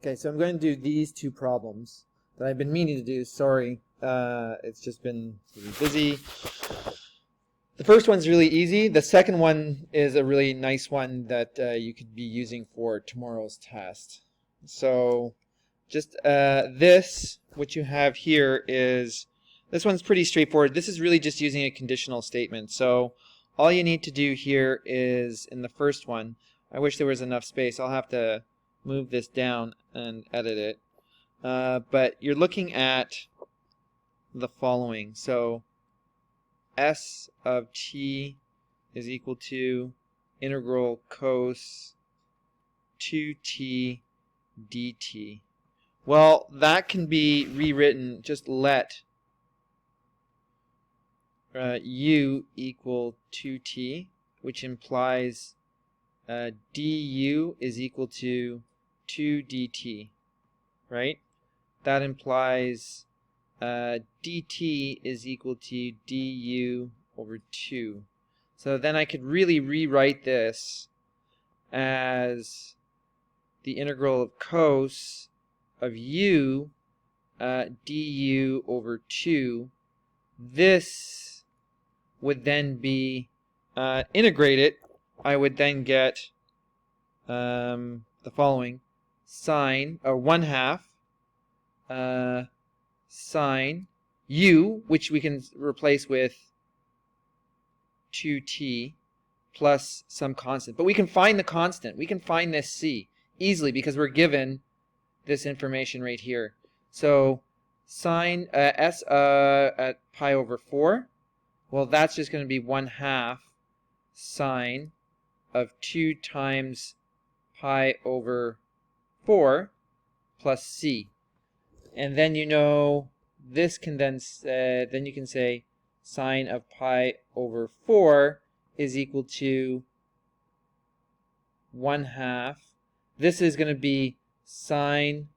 Okay, so I'm going to do these two problems that I've been meaning to do. Sorry, it's just been really busy. The first one's really easy. The second one is a really nice one that you could be using for tomorrow's test. So just what you have here is, this one's pretty straightforward. This is really just using a conditional statement. So all you need to do here is, in the first one, I wish there was enough space. I'll have to move this down and edit it. But you're looking at the following. So s of t is equal to integral cos 2t dt. Well, that can be rewritten, just let u equal 2t, which implies du is equal to 2 dt, right? That implies dt is equal to du over 2. So then I could really rewrite this as the integral of cos of u du over 2. This would then be integrated. I would then get the following: sine, or 1/2 sine u, which we can replace with 2t plus some constant. But we can find the constant. We can find this c easily because we're given this information right here. So sine s at pi over 4, well, that's just going to be 1/2 sine of 2 times pi over 4 plus c. And then you know this can then you can say sine of pi over 4 is equal to 1/2. This is going to be sine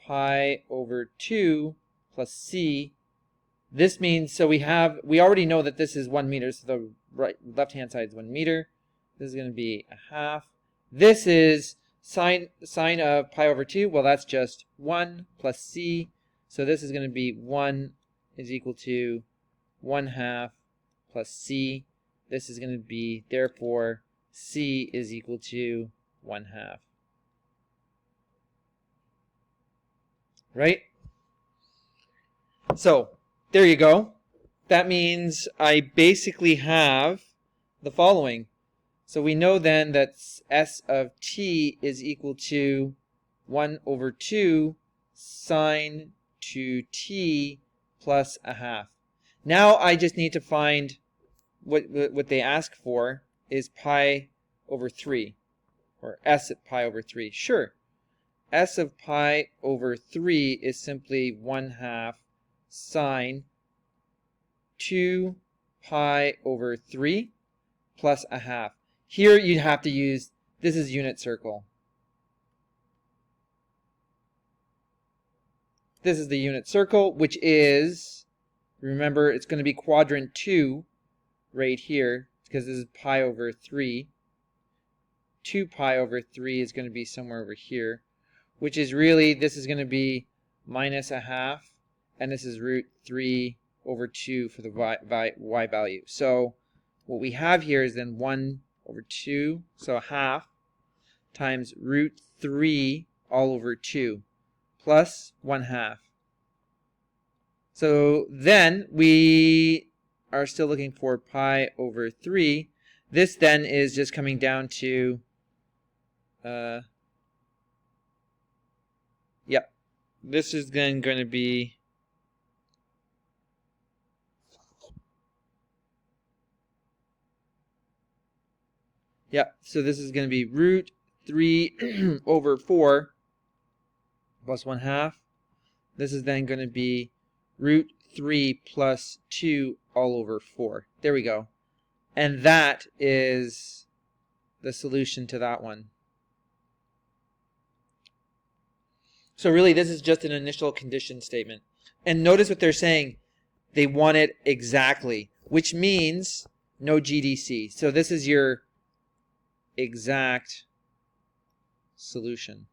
pi over 2 plus c. This means, so we already know that this is 1 meter, so the left hand side is 1 meter. This is going to be 1/2. This is sine of pi over 2. Well, that's just 1 plus c. So this is going to be 1 is equal to 1/2 plus c. This is going to be, therefore, c is equal to 1/2. Right? So there you go. That means I basically have the following. So we know then that s of t is equal to 1 over 2 sine 2t plus 1/2. Now I just need to find what they ask for is pi over 3, or s at pi over 3. Sure. S of pi over 3 is simply 1/2 sine 2 pi over 3 plus 1/2. Here you'd have to use, this is unit circle. This is the unit circle, which is, remember, it's going to be quadrant 2 right here, because this is pi over 3. 2 pi over 3 is going to be somewhere over here, which is really, this is going to be minus 1/2, and this is root 3 over 2 for the y value. So what we have here is then 1 over 2, so 1/2, times root 3 all over 2, plus 1/2. So then we are still looking for pi over 3. This then is just coming down to, this is then going to be, so this is going to be root 3 over 4 plus 1/2. This is then going to be root 3 plus 2 all over 4. There we go. And that is the solution to that one. So really, this is just an initial condition statement. And notice what they're saying. They want it exactly, which means no GDC. So this is your exact solution.